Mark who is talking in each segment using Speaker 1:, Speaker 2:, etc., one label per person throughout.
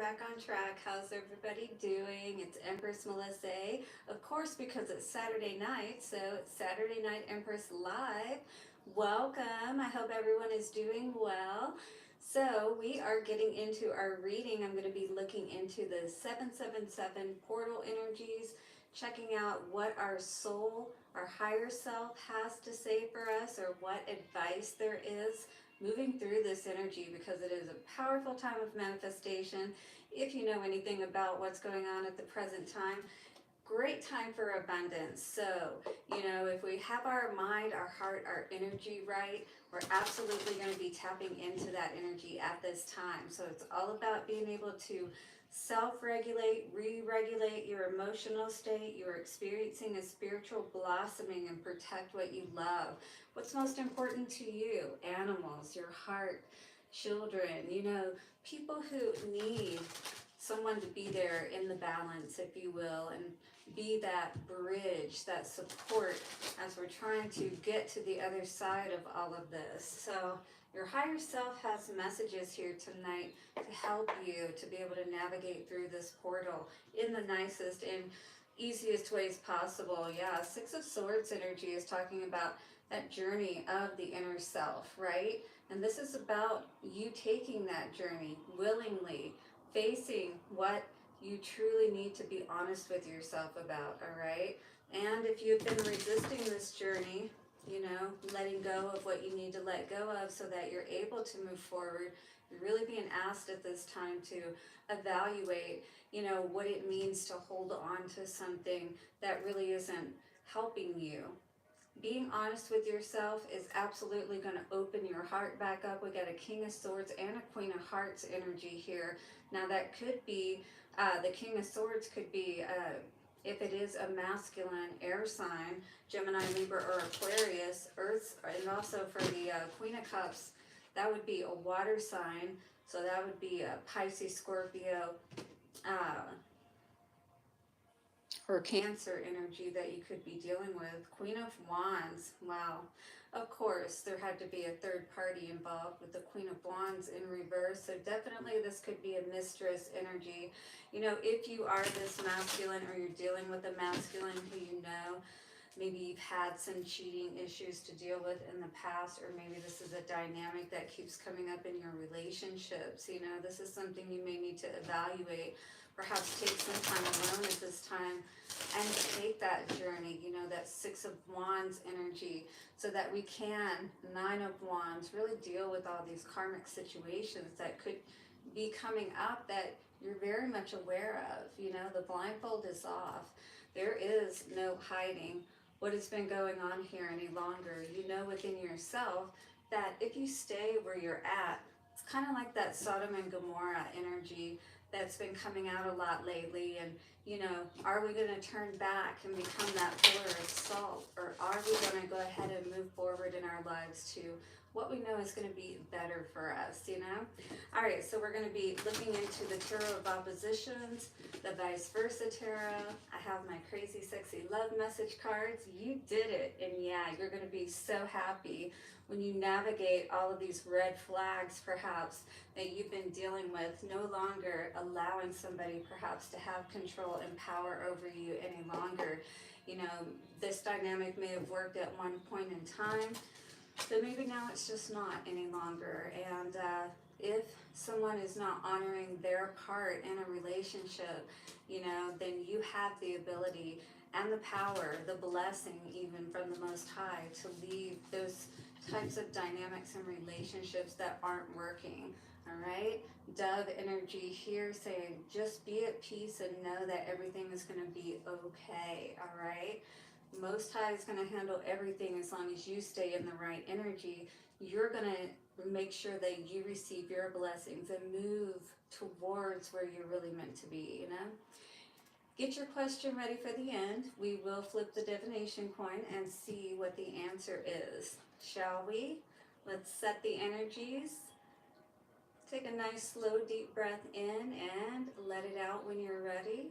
Speaker 1: back on track. How's everybody doing? It's Empress Melissae. Of course, because it's Saturday night, so it's Saturday Night Empress Live. Welcome. I hope everyone is doing well. So, we are getting into our reading. I'm going to be looking into the 777 portal energies, checking out what our soul, our higher self, has to say for us, or what advice there is moving through this energy, because it is a powerful time of manifestation. If you know anything about what's going on at the present time, great time for abundance. So, if we have our mind, our heart, our energy right, we're absolutely going to be tapping into that energy at this time. So, it's all about being able to self regulate, re regulate your emotional state. You're experiencing a spiritual blossoming and protect what you love. What's most important to you? Animals, your heart, children, people who need someone to be there in the balance, if you will, and be that bridge, that support as we're trying to get to the other side of all of this. So your higher self has messages here tonight to help you to be able to navigate through this portal in the nicest and easiest ways possible. Yeah, Six of Swords energy is talking about that journey of the inner self, right? And this is about you taking that journey willingly, facing what you truly need to be honest with yourself about, all right? And if you've been resisting this journey, letting go of what you need to let go of so that you're able to move forward, you're really being asked at this time to evaluate, what it means to hold on to something that really isn't helping you. Being honest with yourself is absolutely going to open your heart back up. We got a King of Swords and a Queen of Hearts energy here. Now that could be, the King of Swords could be, if it is a masculine air sign, Gemini, Libra, or Aquarius, Earth, and also for the Queen of Cups, that would be a water sign. So that would be a Pisces, Scorpio, uh, or Cancer energy that you could be dealing with. Queen of Wands, wow. Of course, there had to be a third party involved with the Queen of Wands in reverse. So definitely this could be a mistress energy. If you are this masculine, or you're dealing with a masculine who maybe you've had some cheating issues to deal with in the past, or maybe this is a dynamic that keeps coming up in your relationships. This is something you may need to evaluate. Perhaps take some time alone at this time and take that journey, that Six of Wands energy, so that we can, Nine of Wands, really deal with all these karmic situations that could be coming up that you're very much aware of. The blindfold is off. There is no hiding what has been going on here any longer. You know within yourself that if you stay where you're at, it's kind of like that Sodom and Gomorrah energy that's been coming out a lot lately. And are we going to turn back and become that pillar of salt, or are we going to go ahead and move forward in our lives to what we know is going to be better for us? All right, so we're going to be looking into the Tarot of Oppositions, the Vice Versa Tarot. I have my crazy sexy love message cards. You did it. And yeah, you're going to be so happy when you navigate all of these red flags, perhaps, that you've been dealing with, no longer allowing somebody perhaps to have control and power over you any longer. This dynamic may have worked at one point in time, but maybe now it's just not any longer. And if someone is not honoring their part in a relationship, then you have the ability and the power, the blessing even from the Most High, to leave those types of dynamics and relationships that aren't working. All right, Dove energy here saying just be at peace and know that everything is going to be okay. All right, Most High is going to handle everything as long as you stay in the right energy. You're going to make sure that you receive your blessings and move towards where you're really meant to be. Get your question ready for the end. We will flip the divination coin and see what the answer is. Shall we? Let's set the energies. Take a nice, slow, deep breath in and let it out when you're ready.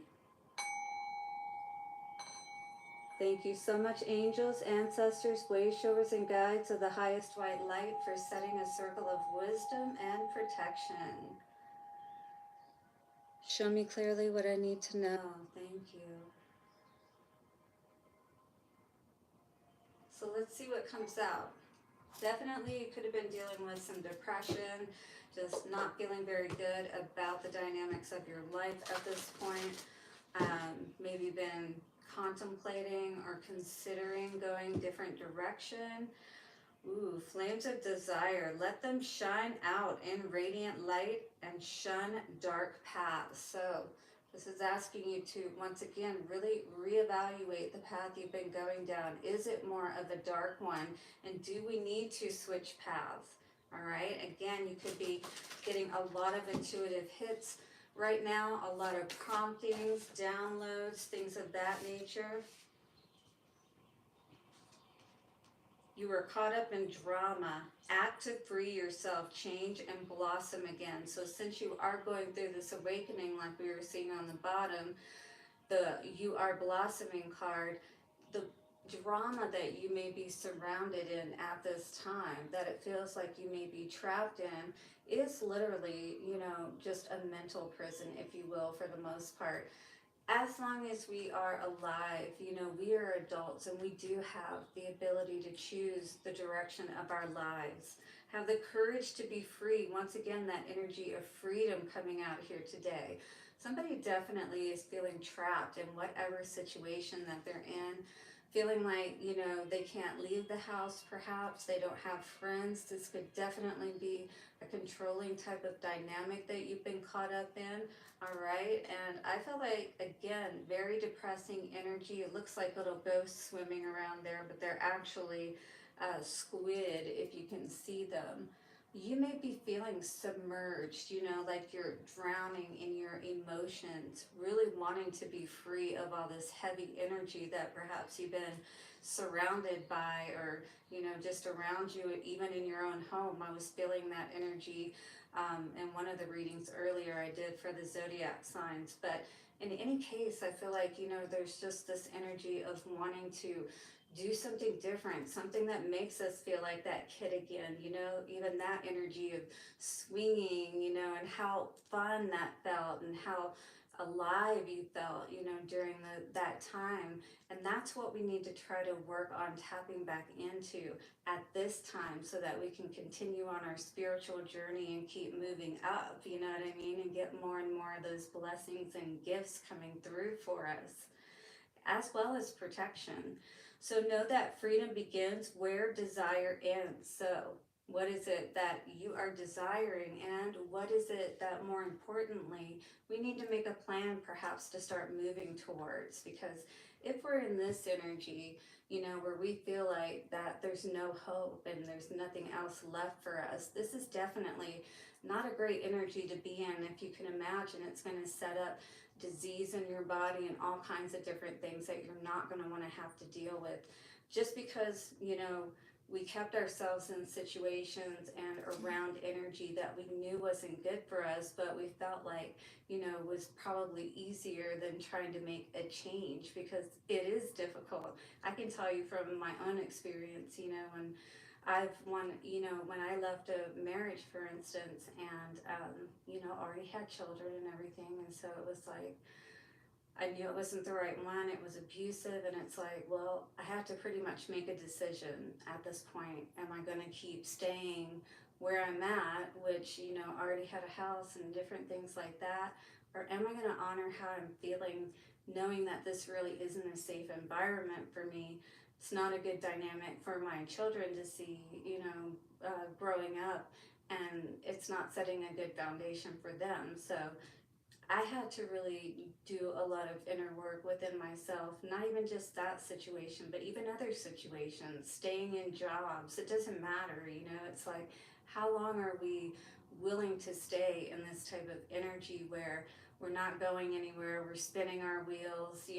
Speaker 1: Thank you so much, angels, ancestors, way showers, and guides of the highest white light, for setting a circle of wisdom and protection. Show me clearly what I need to know. Thank you. So let's see what comes out. Definitely you could have been dealing with some depression, just not feeling very good about the dynamics of your life at this point. Maybe been contemplating or considering going different direction. Ooh, flames of desire. Let them shine out in radiant light and shun dark paths. So, this is asking you to, once again, really reevaluate the path you've been going down. Is it more of a dark one? And do we need to switch paths? All right. Again, you could be getting a lot of intuitive hits right now, a lot of promptings, downloads, things of that nature. You were caught up in drama. Act to free yourself, change and blossom again. So since you are going through this awakening, like we were seeing on the bottom, the you are blossoming card, the drama that you may be surrounded in at this time, that it feels like you may be trapped in, is literally, just a mental prison, if you will, for the most part. As long as we are alive, we are adults and we do have the ability to choose the direction of our lives. Have the courage to be free. Once again, that energy of freedom coming out here today. Somebody definitely is feeling trapped in whatever situation that they're in, feeling like, they can't leave the house perhaps, they don't have friends. This could definitely be a controlling type of dynamic that you've been caught up in. All right, and I feel like, again, very depressing energy. It looks like little ghosts swimming around there, but they're actually squid, if you can see them. You may be feeling submerged, like you're drowning in your emotions, really wanting to be free of all this heavy energy that perhaps you've been surrounded by, or, just around you, even in your own home. I was feeling that energy in one of the readings earlier I did for the zodiac signs. But in any case, I feel like, there's just this energy of wanting to do something different, something that makes us feel like that kid again, even that energy of swinging, and how fun that felt and how alive you felt, during that time. And that's what we need to try to work on tapping back into at this time, so that we can continue on our spiritual journey and keep moving up, you know what I mean, and get more and more of those blessings and gifts coming through for us, as well as protection. So know that freedom begins where desire ends. So what is it that you are desiring, and what is it that, more importantly, we need to make a plan perhaps to start moving towards? Because if we're in this energy, where we feel like that there's no hope and there's nothing else left for us, this is definitely not a great energy to be in. If you can imagine, it's going to set up disease in your body and all kinds of different things that you're not going to want to have to deal with, just because we kept ourselves in situations and around energy that we knew wasn't good for us, but we felt like was probably easier than trying to make a change, because it is difficult. I can tell you from my own experience, when when I left a marriage, for instance, and, already had children and everything. And so it was like, I knew it wasn't the right one. It was abusive. And it's like, well, I have to pretty much make a decision at this point. Am I going to keep staying where I'm at, which, already had a house and different things like that? Or am I going to honor how I'm feeling, knowing that this really isn't a safe environment for me? It's not a good dynamic for my children to see, growing up, and it's not setting a good foundation for them. So I had to really do a lot of inner work within myself, not even just that situation, but even other situations, staying in jobs. It doesn't matter, it's like, how long are we willing to stay in this type of energy where we're not going anywhere, we're spinning our wheels,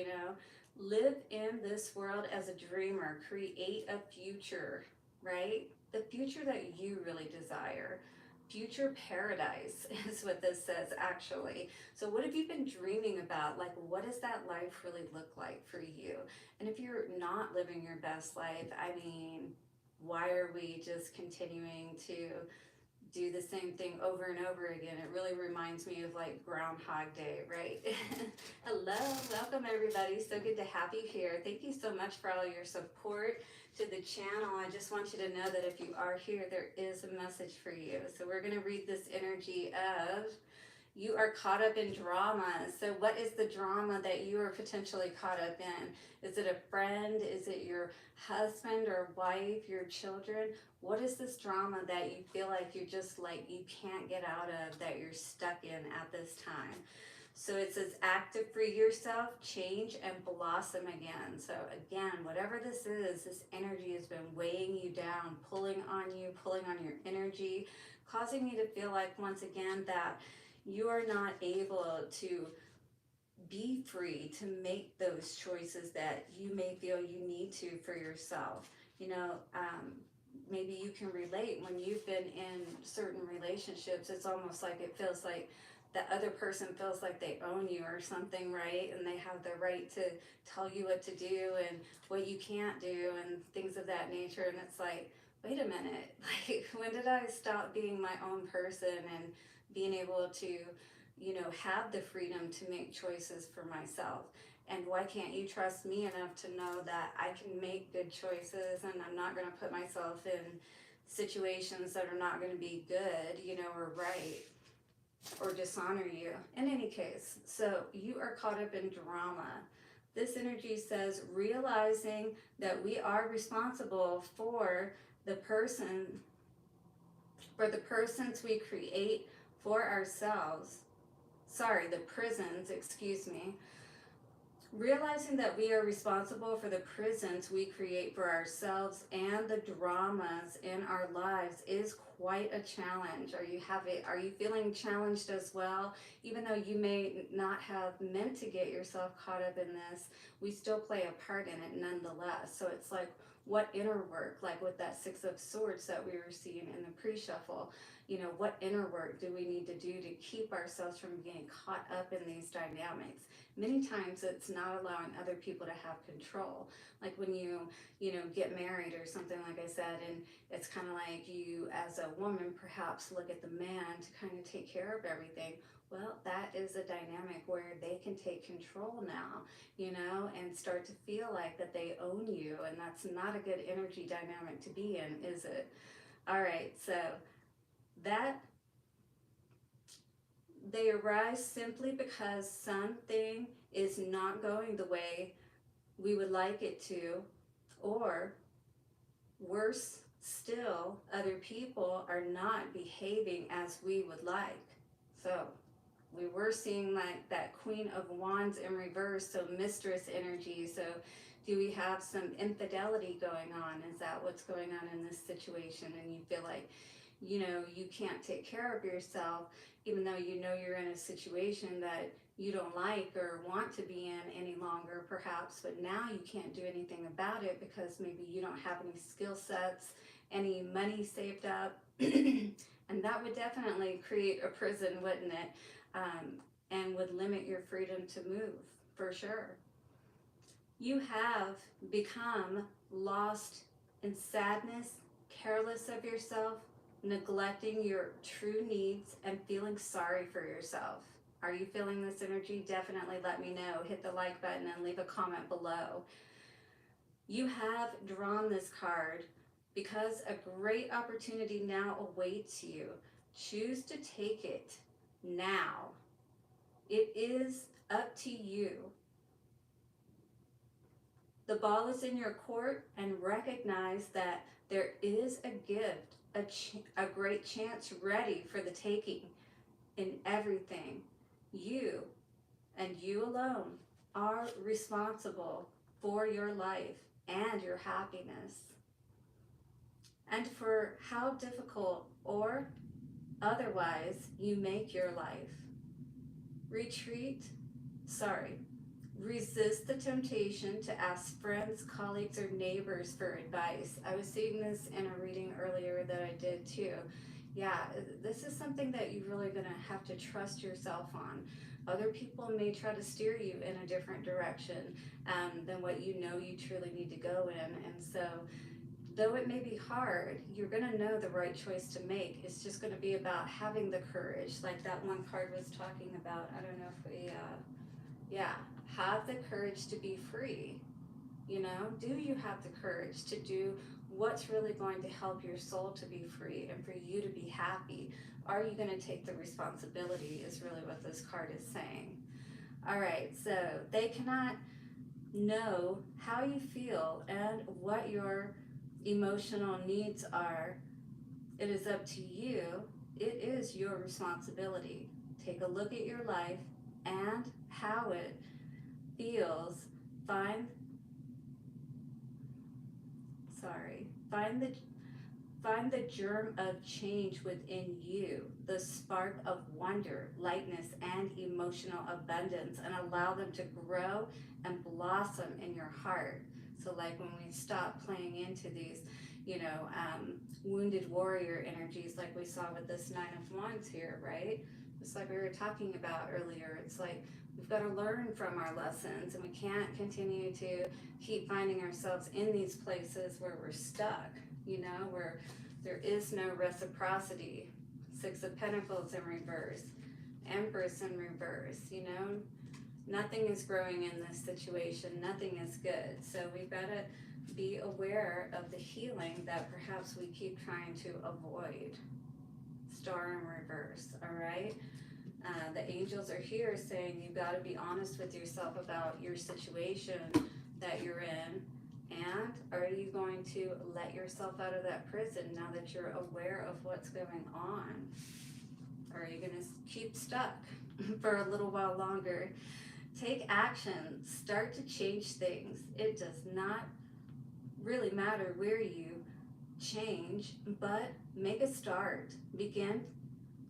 Speaker 1: Live in this world as a dreamer, create a future, right? The future that you really desire. Future paradise is what this says, actually. So what have you been dreaming about? Like, what does that life really look like for you? And if you're not living your best life, I mean, why are we just continuing to do the same thing over and over again. It really reminds me of like Groundhog Day, right? Hello, welcome everybody. So good to have you here. Thank you so much for all your support to the channel. I just want you to know that if you are here, there is a message for you. So we're going to read this energy of you are caught up in drama. So what is the drama that you are potentially caught up in? Is it a friend? Is it your husband or wife, your children? What is this drama that you feel like you're just like you can't get out of, that you're stuck in at this time? So it says act to free yourself, change, and blossom again. So again, whatever this is, this energy has been weighing you down, pulling on you, pulling on your energy, causing you to feel like once again that you are not able to be free to make those choices that you may feel you need to for yourself. You know, maybe you can relate when you've been in certain relationships. It's almost like it feels like the other person feels like they own you or something, right? And they have the right to tell you what to do and what you can't do and things of that nature. And it's like, wait a minute, like when did I stop being my own person and being able to, you know, have the freedom to make choices for myself? And why can't you trust me enough to know that I can make good choices and I'm not going to put myself in situations that are not going to be good, you know, or right, or dishonor you? In any case, so you are caught up in drama. This energy says realizing that we are responsible for the persons we create for ourselves. Sorry, the prisons, excuse me. Realizing that we are responsible for the prisons we create for ourselves and the dramas in our lives is quite a challenge. Are you feeling challenged as well? Even though you may not have meant to get yourself caught up in this, we still play a part in it nonetheless. So it's like, what inner work, like with that Six of Swords that we were seeing in the pre-shuffle, you know, what inner work do we need to do to keep ourselves from getting caught up in these dynamics? Many times it's not allowing other people to have control. Like when you know, get married or something, like I said, and it's kind of like you as a woman perhaps look at the man to kind of take care of everything. Well, that is a dynamic where they can take control now, you know, and start to feel like that they own you. And that's not a good energy dynamic to be in, is it? All right, so that they arise simply because something is not going the way we would like it to, or worse still, other people are not behaving as we would like. So we were seeing like that Queen of Wands in reverse, so mistress energy. So do we have some infidelity going on? Is that what's going on in this situation? And you feel like, you know, you can't take care of yourself, even though you know you're in a situation that you don't like or want to be in any longer, perhaps, but now you can't do anything about it because maybe you don't have any skill sets, any money saved up, and that would definitely create a prison, wouldn't it? And would limit your freedom to move, for sure. You have become lost in sadness, careless of yourself, neglecting your true needs, and feeling sorry for yourself. Are you feeling this energy? Definitely let me know. Hit the like button and leave a comment below. You have drawn this card because a great opportunity now awaits you. Choose to take it now. It is up to you. The ball is in your court, and recognize that there is a gift, a great chance ready for the taking in everything. You and you alone are responsible for your life and your happiness, and for how difficult or otherwise you make your life. Resist the temptation to ask friends, colleagues, or neighbors for advice. I was seeing this in a reading earlier that I did too. Yeah, this is something that you're really going to have to trust yourself on. Other people may try to steer you in a different direction than what you know you truly need to go in. And so Though it may be hard, you're going to know the right choice to make. It's just going to be about having the courage, like that one card was talking about. I don't know if we, yeah, have the courage to be free. You know, do you have the courage to do what's really going to help your soul to be free and for you to be happy? Are you going to take the responsibility, is really what this card is saying. All right, so they cannot know how you feel and what your emotional needs are. It is up to you. It is your responsibility. Take a look at your life and how it feels. Find sorry, find the germ of change within you, the spark of wonder, lightness, and emotional abundance, and allow them to grow and blossom in your heart. So, like when we stop playing into these, wounded warrior energies, like we saw with this Nine of Wands here, right? Just like we were talking about earlier, it's like we've got to learn from our lessons, and we can't continue to keep finding ourselves in these places where we're stuck, where there is no reciprocity. Six of Pentacles in reverse, Empress in reverse, nothing is growing in this situation, nothing is good. So we've got to be aware of the healing that perhaps we keep trying to avoid. Star in reverse, all right? The angels are here saying you've got to be honest with yourself about your situation that you're in. And are you going to let yourself out of that prison now that you're aware of what's going on? Or are you going to keep stuck for a little while longer? Take action. Start to change things. It does not really matter where you change, but make a start. Begin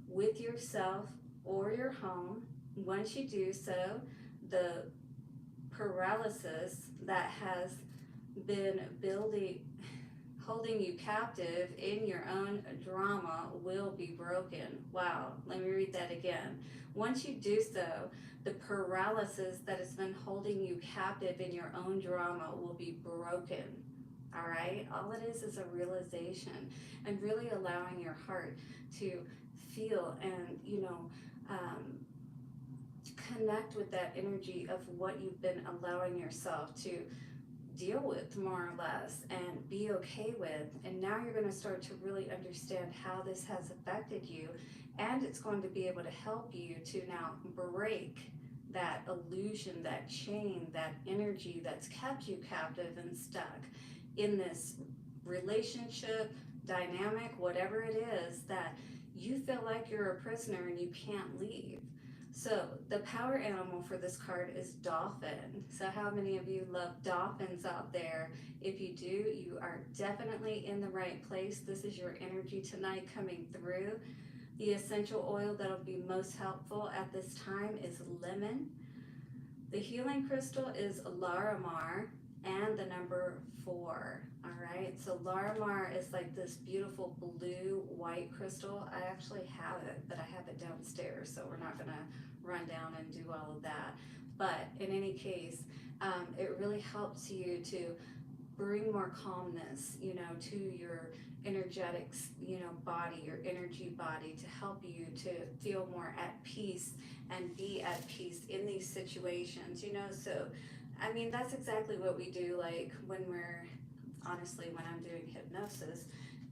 Speaker 1: with yourself or your home. Once you do so, the paralysis that has been holding you captive in your own drama will be broken. Wow, let me read that again. Once you do so, the paralysis that has been holding you captive in your own drama will be broken. All right, all it is a realization and really allowing your heart to feel and connect with that energy of what you've been allowing yourself to deal with, more or less, and be okay with. And now you're going to start to really understand how this has affected you, and it's going to be able to help you to now break that illusion, that chain, that energy that's kept you captive and stuck in this relationship, dynamic, whatever it is, that you feel like you're a prisoner and you can't leave. So the power animal for this card is Dolphin. So how many of you love dolphins out there? If you do, you are definitely in the right place. This is your energy tonight coming through. The essential oil that'll be most helpful at this time is lemon. The healing crystal is Larimar and the number 4. All right, so Larimar is like this beautiful blue-white crystal. I actually have it, but I have it downstairs, so we're not gonna run down and do all of that. But in any case, it really helps you to bring more calmness, to your energetics, body, your energy body, to help you to feel more at peace and be at peace in these situations, so I mean, that's exactly what we do, like when I'm doing hypnosis,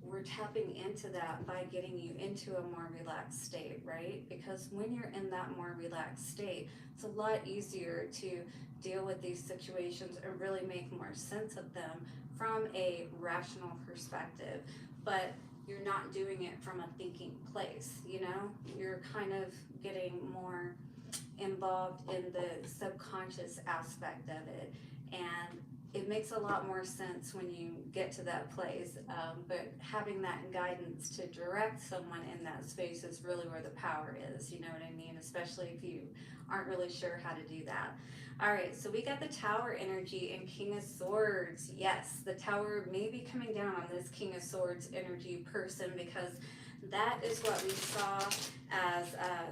Speaker 1: we're tapping into that by getting you into a more relaxed state, right? Because when you're in that more relaxed state, it's a lot easier to deal with these situations and really make more sense of them from a rational perspective. But you're not doing it from a thinking place, You're kind of getting more involved in the subconscious aspect of it, and it makes a lot more sense when you get to that place, but having that guidance to direct someone in that space is really where the power is, you know what I mean, especially if you aren't really sure how to do that. All right, so we got the Tower energy and King of Swords. Yes, the Tower may be coming down on this King of Swords energy person, because That is what we saw as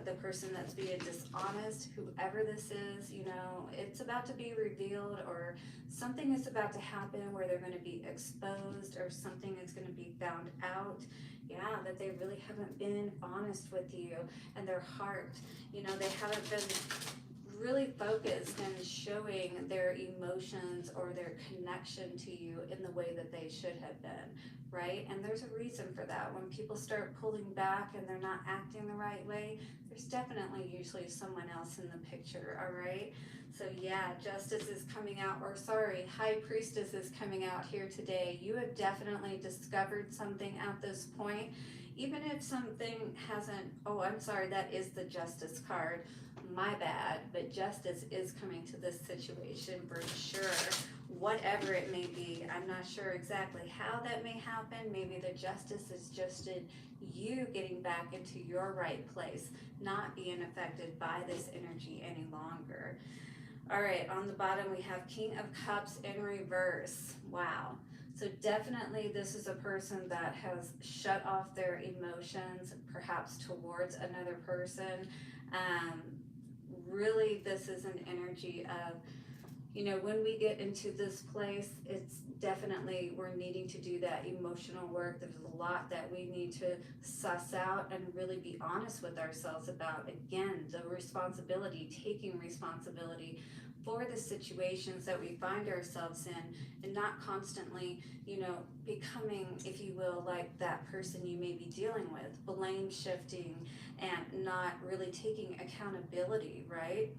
Speaker 1: the person that's being dishonest, whoever this is. You know, it's about to be revealed, or something is about to happen where they're going to be exposed, or something is going to be found out. Yeah, that they really haven't been honest with you and their heart. You know, they haven't been really focused and showing their emotions or their connection to you in the way that they should have been, right? And there's a reason for that. When people start pulling back and they're not acting the right way, there's definitely usually someone else in the picture, all right? So yeah, justice is coming out, or sorry, high priestess is coming out here today. You have definitely discovered something at this point. Even if something hasn't, oh, I'm sorry, that is the justice card. My bad, but justice is coming to this situation for sure. Whatever it may be, I'm not sure exactly how that may happen. Maybe the justice is just in you getting back into your right place, not being affected by this energy any longer. All right, on the bottom we have King of Cups in reverse. Wow. So definitely this is a person that has shut off their emotions, perhaps towards another person. Um, Really, this is an energy of, you know, when we get into this place, it's definitely, we're needing to do that emotional work. There's a lot that we need to suss out and really be honest with ourselves about. Again, the responsibility, taking responsibility for the situations that we find ourselves in, and not constantly, you know, becoming, if you will, like that person you may be dealing with, blame shifting and not really taking accountability, right?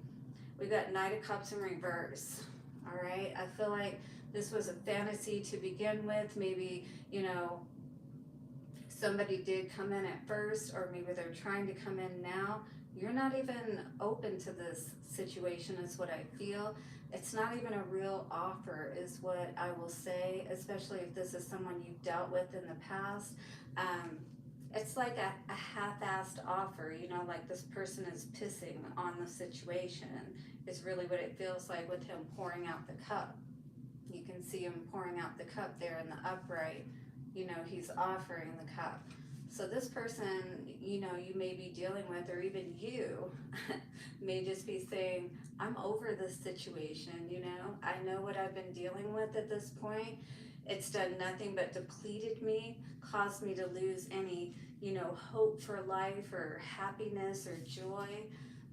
Speaker 1: We've got Knight of Cups in reverse. All right, I feel like this was a fantasy to begin with. Maybe, you know, somebody did come in at first, or maybe they're trying to come in now. You're not even open to this situation, is what I feel. It's not even a real offer, is what I will say, especially if this is someone you've dealt with in the past. It's like a half-assed offer, you know, like this person is pissing on the situation, is really what it feels like with him pouring out the cup. You can see him pouring out the cup there in the upright. You know, he's offering the cup. So this person, you know, you may be dealing with, or even you may just be saying, I'm over this situation, you know, I know what I've been dealing with at this point. It's done nothing but depleted me, caused me to lose any, you know, hope for life or happiness or joy.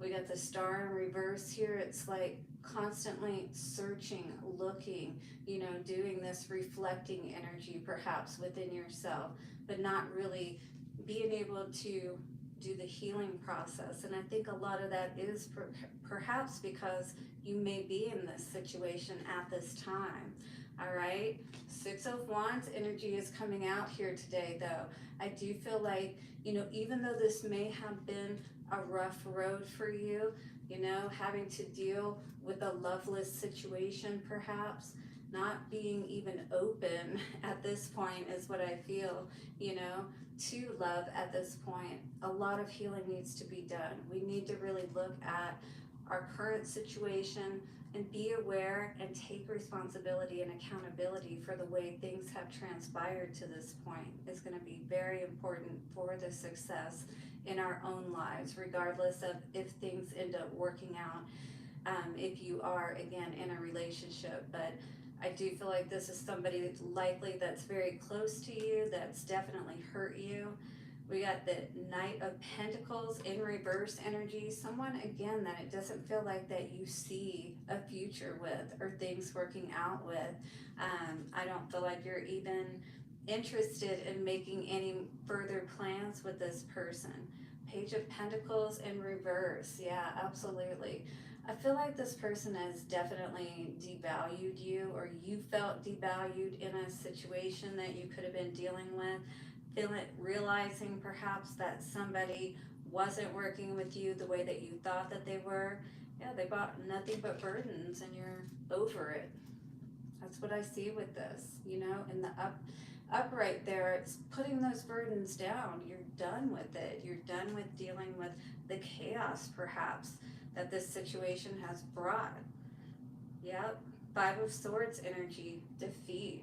Speaker 1: We got the Star in reverse here. It's like constantly searching, looking, you know, doing this reflecting energy perhaps within yourself, but not really being able to do the healing process. And I think a lot of that is perhaps because you may be in this situation at this time. All right, Six of Wands energy is coming out here today, though. I do feel like, you know, even though this may have been a rough road for you, you know, having to deal with a loveless situation perhaps, not being even open at this point is what I feel, you know, to love at this point. A lot of healing needs to be done. We need to really look at our current situation and be aware and take responsibility and accountability for the way things have transpired to this point is going to be very important for the success in our own lives, regardless of if things end up working out, if you are, again, in a relationship. But I do feel like this is somebody that's likely that's very close to you, that's definitely hurt you. We got the Knight of Pentacles in reverse energy. Someone, again, that it doesn't feel like that you see a future with or things working out with. I don't feel like you're even interested in making any further plans with this person. Page of Pentacles in reverse. Yeah, absolutely. I feel like this person has definitely devalued you, or you felt devalued in a situation that you could have been dealing with. Realizing perhaps that somebody wasn't working with you the way that you thought that they were. Yeah, they brought nothing but burdens and you're over it. That's what I see with this, you know, in the upright there, it's putting those burdens down. You're done with it. You're done with dealing with the chaos perhaps that this situation has brought. Yep. Five of Swords energy, defeat.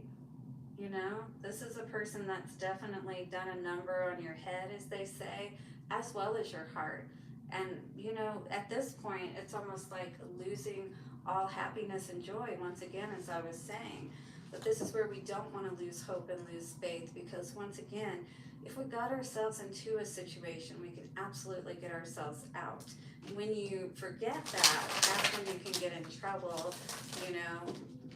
Speaker 1: You know, this is a person that's definitely done a number on your head, as they say, as well as your heart. And, you know, at this point, it's almost like losing all happiness and joy, once again, as I was saying. But this is where we don't want to lose hope and lose faith, because, once again, if we got ourselves into a situation, we can absolutely get ourselves out. When you forget that, that's when you can get in trouble, you know,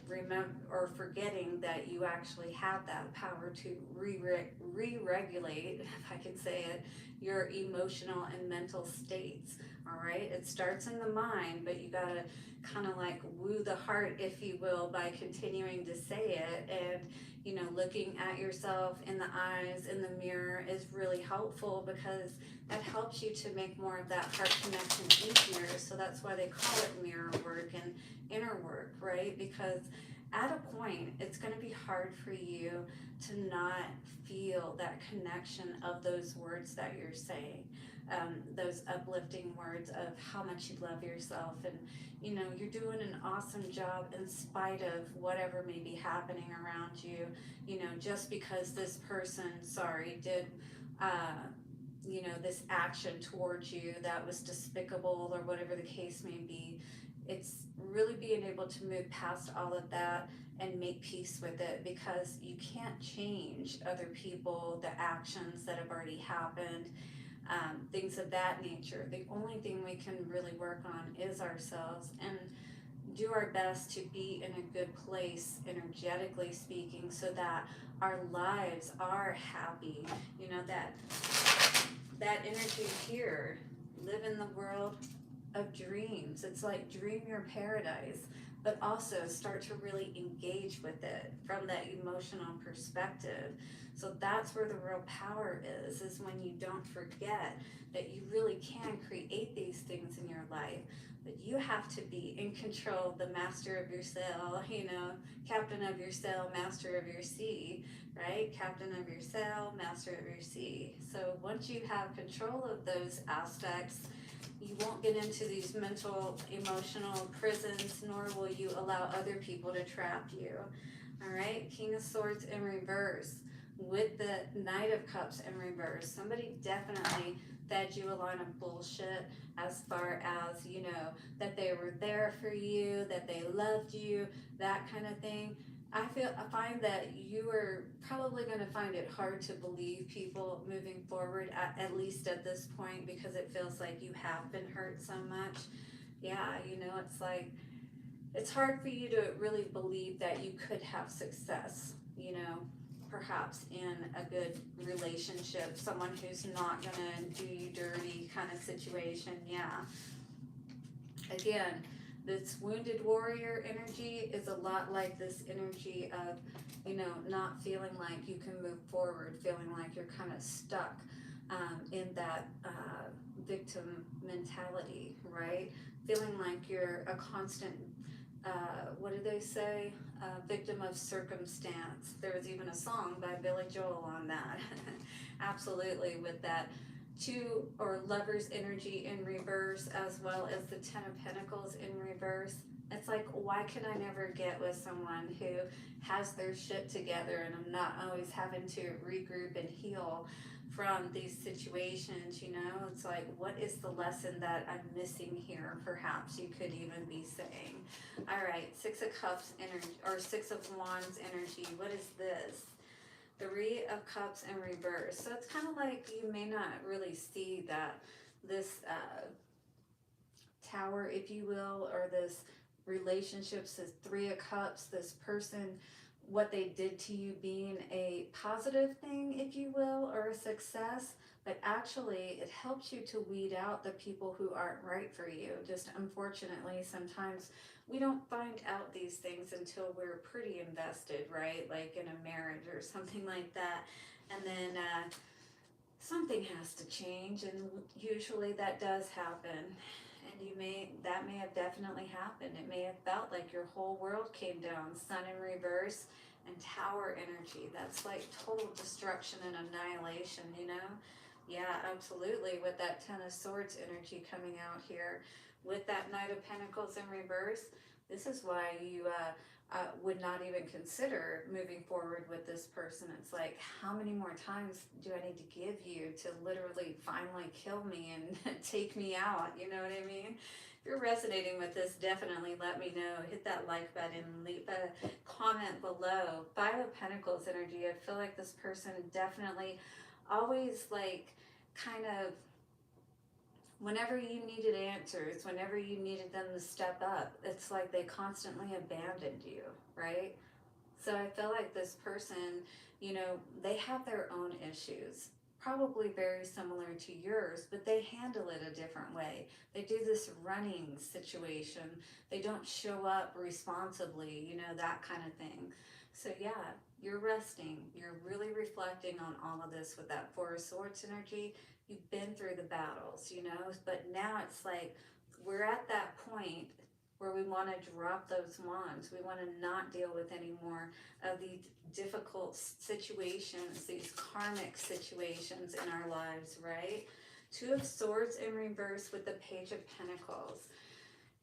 Speaker 1: remember or forgetting that you actually have that power to re-regulate, if I can say it, your emotional and mental states. All right, it starts in the mind, but you gotta kind of like woo the heart, if you will, by continuing to say it. And you know, looking at yourself in the eyes in the mirror is really helpful, because that helps you to make more of that heart connection easier. So that's why they call it mirror work and inner work, right? Because at a point, it's going to be hard for you to not feel that connection of those words that you're saying, those uplifting words of how much you love yourself. And you know, you're doing an awesome job in spite of whatever may be happening around you. You know, just because this person, sorry, did uh, you know, this action towards you that was despicable, or whatever the case may be, it's really being able to move past all of that and make peace with it, because you can't change other people, the actions that have already happened, things of that nature. The only thing we can really work on is ourselves, and do our best to be in a good place, energetically speaking, so that our lives are happy. You know, that energy here, live in the world of dreams. It's like dream your paradise, but also start to really engage with it from that emotional perspective. So that's where the real power is when you don't forget that you really can create these things in your life. But you have to be in control, the master of your sail, you know, captain of your sail, master of your sea, right? Captain of your sail, master of your sea. So once you have control of those aspects, you won't get into these mental, emotional prisons, nor will you allow other people to trap you. All right, King of Swords in reverse with the Knight of Cups in reverse. Somebody definitely fed you a line of bullshit, as far as, you know, that they were there for you, that they loved you, that kind of thing. I find that you are probably going to find it hard to believe people moving forward, at least at this point, because it feels like you have been hurt so much. Yeah, you know, it's like it's hard for you to really believe that you could have success, you know, perhaps in a good relationship, someone who's not gonna do you dirty kind of situation. Yeah, again, this wounded warrior energy is a lot like this energy of, you know, not feeling like you can move forward, feeling like you're kind of stuck in that victim mentality, right? Feeling like you're a constant, what do they say? Victim of circumstance. There was even a song by Billy Joel on that. Absolutely, with that two or lovers energy in reverse, as well as the Ten of Pentacles in reverse. It's like, why can I never get with someone who has their shit together, and I'm not always having to regroup and heal from these situations? You know, it's like, what is the lesson that I'm missing here? Perhaps you could even be saying. All right, Six of Cups energy, or Six of Wands energy. What is this? Three of Cups in reverse. So it's kind of like you may not really see that this tower, if you will, or this relationships, this Three of Cups, this person, what they did to you being a positive thing, if you will, or a success. But actually, it helps you to weed out the people who aren't right for you. Just unfortunately, sometimes we don't find out these things until we're pretty invested, right? Like in a marriage or something like that. And then something has to change, and usually that does happen. And that may have definitely happened. It may have felt like your whole world came down. Sun in reverse and Tower energy. That's like total destruction and annihilation, you know? Yeah, absolutely. With that Ten of Swords energy coming out here, with that Knight of Pentacles in reverse, This is why you would not even consider moving forward with this person. It's like, how many more times do I need to give you to literally finally kill me and take me out? You know what I mean? If you're resonating with this, definitely let me know. Hit that like button, leave a comment below. Five of Pentacles energy. I feel like this person definitely always like kind of, whenever you needed answers, whenever you needed them to step up, it's like they constantly abandoned you, right? So I feel like this person, you know, they have their own issues, probably very similar to yours, but they handle it a different way. They do this running situation. They don't show up responsibly, you know, that kind of thing. So yeah, you're resting. You're really reflecting on all of this with that Four of Swords energy. You've been through the battles, you know, but now it's like we're at that point where we want to drop those wands. We want to not deal with any more of these difficult situations, these karmic situations in our lives, right? Two of Swords in reverse with the Page of Pentacles.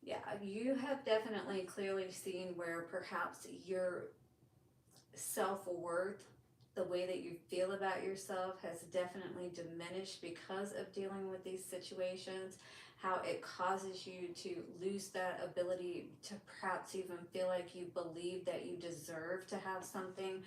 Speaker 1: Yeah, you have definitely clearly seen where perhaps your self-worth, the way that you feel about yourself, has definitely diminished because of dealing with these situations, how it causes you to lose that ability to perhaps even feel like you believe that you deserve to have something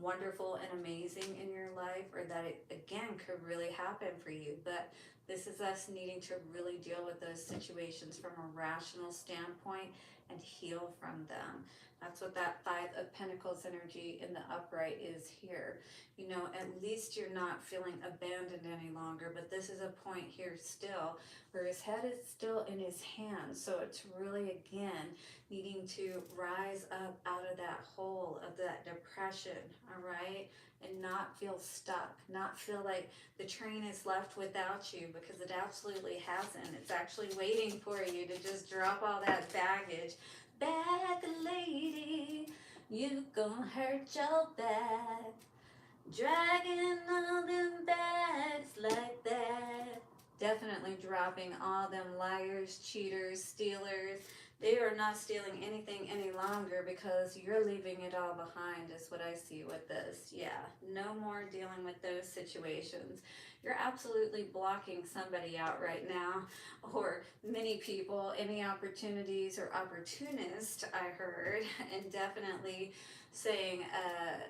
Speaker 1: wonderful and amazing in your life, or that it again could really happen for you. But this is us needing to really deal with those situations from a rational standpoint and heal from them. That's what that Five of Pentacles energy in the upright is here. You know, at least you're not feeling abandoned any longer, but this is a point here still where his head is still in his hands. So it's really, again, needing to rise up out of that hole of that depression, all right? And not feel stuck, not feel like the train is left without you, because it absolutely hasn't. It's actually waiting for you to just drop all that baggage. Back lady, you gon' hurt your back, dragging all them bags like that. Definitely dropping all them liars, cheaters, stealers. They are not stealing anything any longer because you're leaving it all behind, is what I see with this. Yeah, no more dealing with those situations. You're absolutely blocking somebody out right now, or many people, any opportunities or opportunist, I heard, and definitely saying,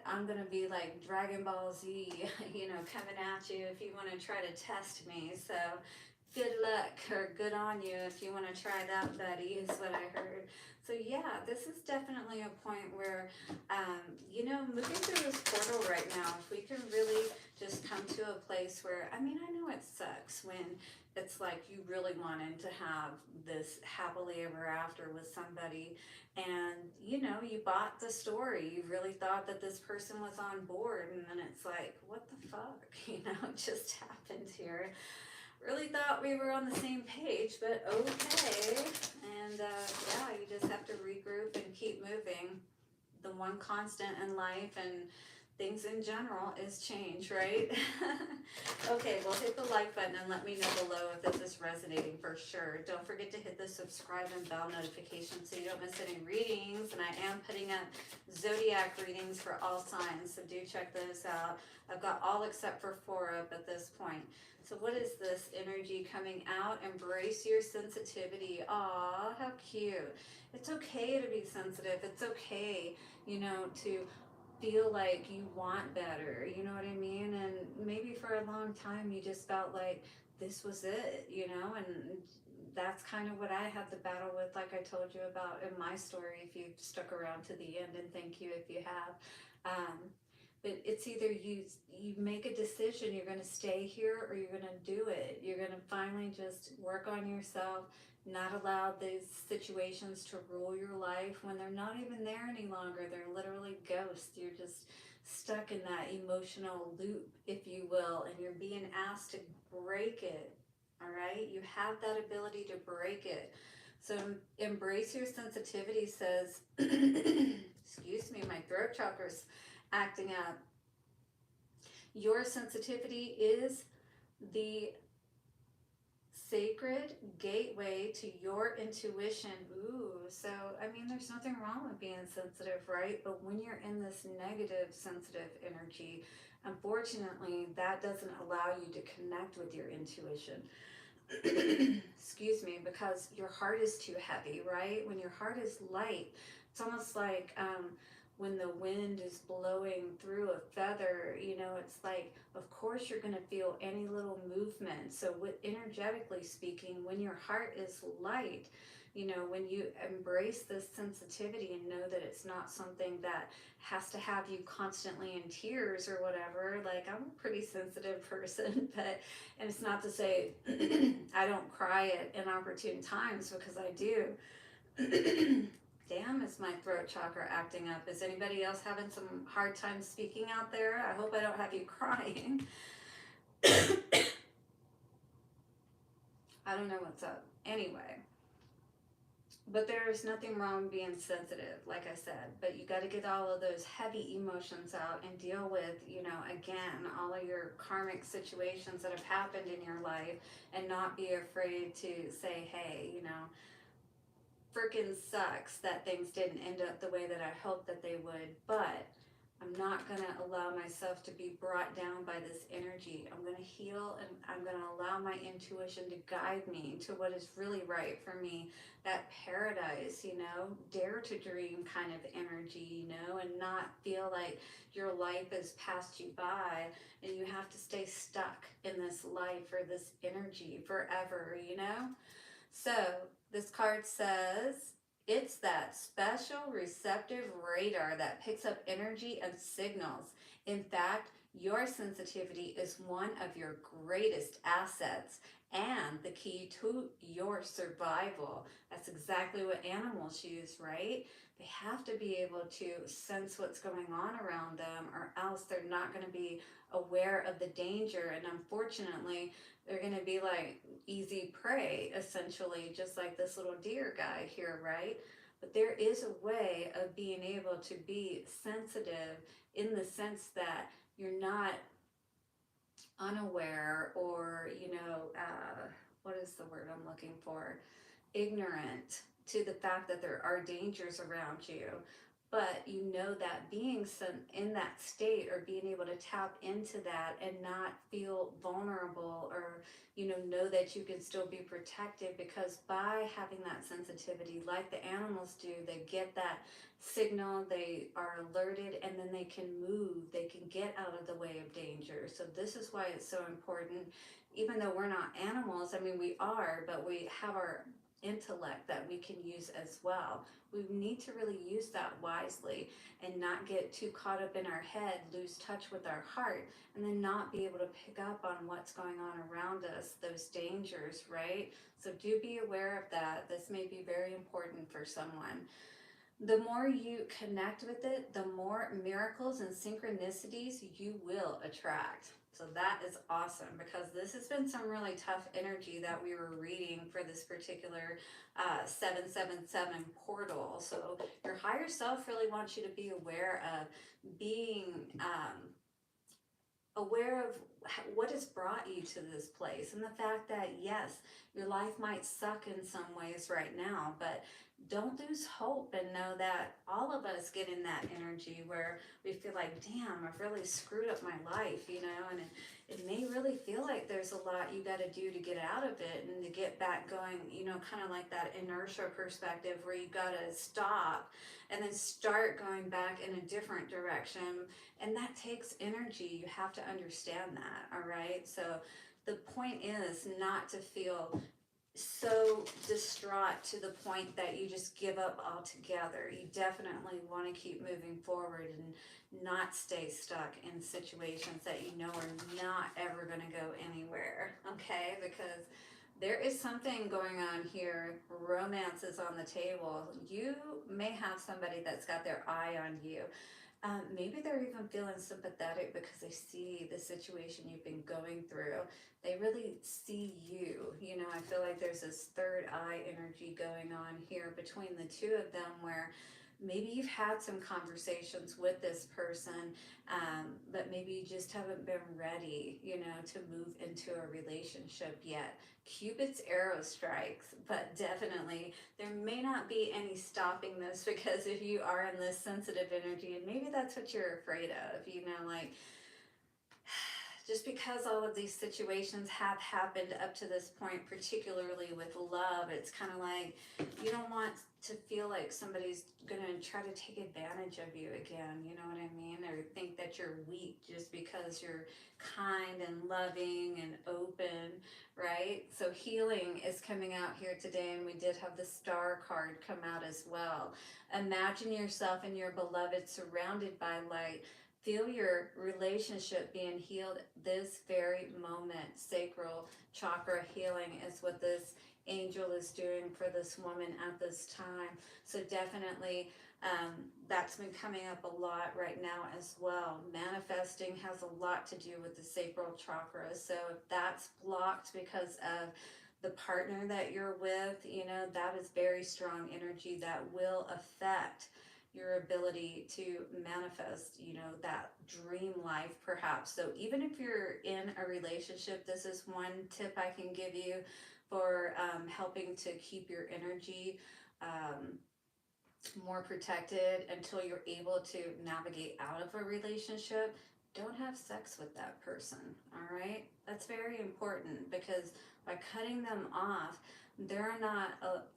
Speaker 1: I'm going to be like Dragon Ball Z, you know, coming at you if you want to try to test me. So good luck, or good on you if you want to try that, buddy, is what I heard. So yeah, this is definitely a point where, you know, moving through this portal right now, if we can really just come to a place where, I mean, I know it sucks when it's like you really wanted to have this happily ever after with somebody, and you know, you bought the story, you really thought that this person was on board, and then it's like, what the fuck, you know, it just happened here. Really thought we were on the same page, but okay. And yeah, you just have to regroup and keep moving. The one constant in life and things in general is change, right? Okay, well, hit the like button and let me know below if this is resonating for sure. Don't forget to hit the subscribe and bell notification so you don't miss any readings. And I am putting up zodiac readings for all signs, so do check those out. I've got all except for 4 up at this point. So what is this energy coming out? Embrace your sensitivity. Aw, how cute. It's okay to be sensitive. It's okay, you know, to feel like you want better, you know what I mean? And maybe for a long time you just felt like this was it, you know, and that's kind of what I had to battle with, like I told you about in my story, if you've stuck around to the end, and thank you if you have. But it's either you make a decision, you're going to stay here, or you're going to do it. You're going to finally just work on yourself, not allow these situations to rule your life when they're not even there any longer. They're literally ghosts. You're just stuck in that emotional loop, if you will, and you're being asked to break it. All right? You have that ability to break it. So embrace your sensitivity says, excuse me, my throat chakra's acting up. Your sensitivity is the sacred gateway to your intuition. Ooh, So, I mean, there's nothing wrong with being sensitive, right? But when you're in this negative, sensitive energy, unfortunately, that doesn't allow you to connect with your intuition. Excuse me, because your heart is too heavy, right? When your heart is light, it's almost like when the wind is blowing through a feather, you know, it's like, of course, you're going to feel any little movement. So, with, energetically speaking, when your heart is light, you know, when you embrace this sensitivity and know that it's not something that has to have you constantly in tears or whatever. Like, I'm a pretty sensitive person, but, and it's not to say I don't cry at inopportune times, because I do. Damn, is my throat chakra acting up? Is anybody else having some hard time speaking out there? I hope I don't have you crying. I don't know what's up. Anyway, but there's nothing wrong being sensitive, like I said, but you got to get all of those heavy emotions out and deal with, you know, again, all of your karmic situations that have happened in your life, and not be afraid to say, hey, you know, freaking sucks that things didn't end up the way that I hoped that they would, but I'm not going to allow myself to be brought down by this energy. I'm going to heal, and I'm going to allow my intuition to guide me to what is really right for me. That paradise, you know, dare to dream kind of energy, you know, and not feel like your life has passed you by and you have to stay stuck in this life or this energy forever, you know? So this card says, it's that special receptive radar that picks up energy and signals. In fact, your sensitivity is one of your greatest assets and the key to your survival. That's exactly what animals use, right? They have to be able to sense what's going on around them, or else they're not going to be aware of the danger. And unfortunately, they're going to be like easy prey, essentially, just like this little deer guy here, right? But there is a way of being able to be sensitive in the sense that you're not unaware, or, you know, what is the word I'm looking for? Ignorant to the fact that there are dangers around you. But you know that being in that state, or being able to tap into that and not feel vulnerable, or, you know that you can still be protected, because by having that sensitivity, like the animals do, they get that signal, they are alerted, and then they can move, they can get out of the way of danger. So this is why it's so important. Even though we're not animals, I mean, we are, but we have our intellect that we can use as well. We need to really use that wisely and not get too caught up in our head, lose touch with our heart, and then not be able to pick up on what's going on around us, those dangers, right? So do be aware of that. This may be very important for someone. The more you connect with it, the more miracles and synchronicities you will attract. So that is awesome, because this has been some really tough energy that we were reading for this particular 777 portal. So your higher self really wants you to be aware of being aware of what has brought you to this place, and the fact that, yes, your life might suck in some ways right now, but don't lose hope, and know that all of us get in that energy where we feel like, damn, I've really screwed up my life, you know, and it may really feel like there's a lot you got to do to get out of it and to get back going, you know, kind of like that inertia perspective, where you got to stop and then start going back in a different direction. And that takes energy. You have to understand that, all right? So the point is not to feel so distraught to the point that you just give up altogether. You definitely want to keep moving forward and not stay stuck in situations that you know are not ever going to go anywhere, okay? Because there is something going on here. Romance is on the table. You may have somebody that's got their eye on you. Maybe they're even feeling sympathetic because they see the situation you've been going through. They really see you. You know, I feel like there's this third eye energy going on here between the two of them, where maybe you've had some conversations with this person, but maybe you just haven't been ready, you know, to move into a relationship yet. Cupid's arrow strikes, but definitely there may not be any stopping this, because if you are in this sensitive energy, and maybe that's what you're afraid of, you know, like, just because all of these situations have happened up to this point, particularly with love, it's kind of like you don't want to feel like somebody's gonna try to take advantage of you again, you know what I mean? Or think that you're weak just because you're kind and loving and open, right? So healing is coming out here today, and we did have the Star card come out as well. Imagine yourself and your beloved surrounded by light. Feel your relationship being healed this very moment. Sacral chakra healing is what this angel is doing for this woman at this time. So definitely, that's been coming up a lot right now as well. Manifesting has a lot to do with the sacral chakra. So if that's blocked because of the partner that you're with, you know, that is very strong energy that will affect your ability to manifest, you know, that dream life perhaps. So even if you're in a relationship, this is one tip I can give you for helping to keep your energy more protected until you're able to navigate out of a relationship. Don't have sex with that person, all right? That's very important, because by cutting them off, they're not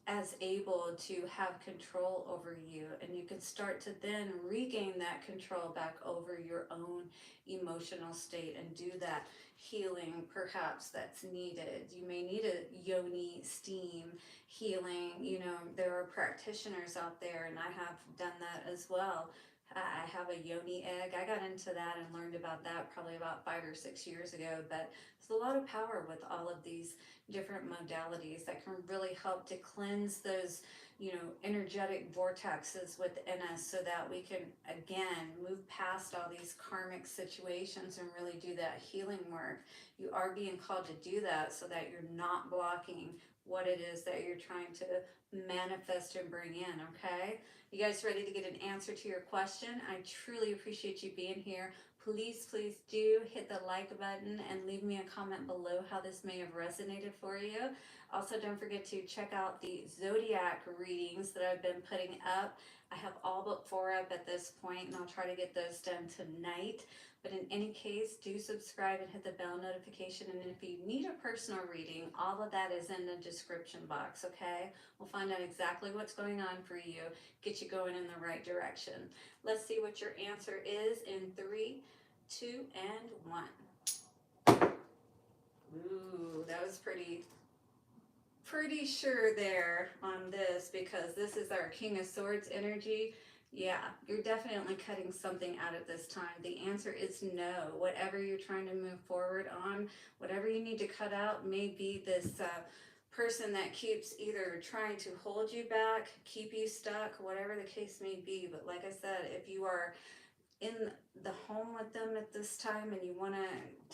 Speaker 1: as able to have control over you, and you can start to then regain that control back over your own emotional state and do that healing perhaps that's needed. You may need a yoni steam healing. You know, there are practitioners out there, and I have done that as well. I have a yoni egg. I got into that and learned about that probably about 5 or 6 years ago. But there's a lot of power with all of these different modalities that can really help to cleanse those, you know, energetic vortexes within us, so that we can again move past all these karmic situations and really do that healing work. You are being called to do that so that you're not blocking what it is that you're trying to manifest and bring in. Okay, you guys ready to get an answer to your question? I truly appreciate you being here. Please do hit the like button and leave me a comment below how this may have resonated for you. Also, don't forget to check out the zodiac readings that I've been putting up. I have all but 4 up at this point, and I'll try to get those done tonight. But in any case, do subscribe and hit the bell notification. And if you need a personal reading, all of that is in the description box, okay? We'll find out exactly what's going on for you, get you going in the right direction. Let's see what your answer is in 3, 2, and 1. Ooh, that was pretty sure there on this, because this is our King of Swords energy. Yeah, you're definitely cutting something out at this time. The answer is no. Whatever you're trying to move forward on, whatever you need to cut out may be this person that keeps either trying to hold you back, keep you stuck, whatever the case may be. But like I said, if you are in the home with them at this time and you want to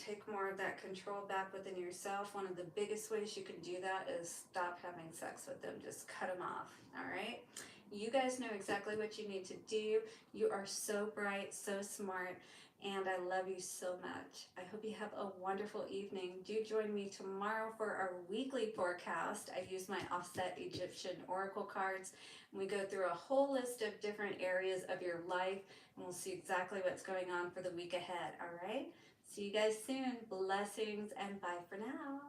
Speaker 1: take more of that control back within yourself, one of the biggest ways you can do that is stop having sex with them. Just cut them off, all right? You guys know exactly what you need to do. You are so bright, so smart, and I love you so much. I hope you have a wonderful evening. Do join me tomorrow for our weekly forecast. I use my offset Egyptian oracle cards, and we go through a whole list of different areas of your life, and we'll see exactly what's going on for the week ahead, all right? See you guys soon. Blessings, and bye for now.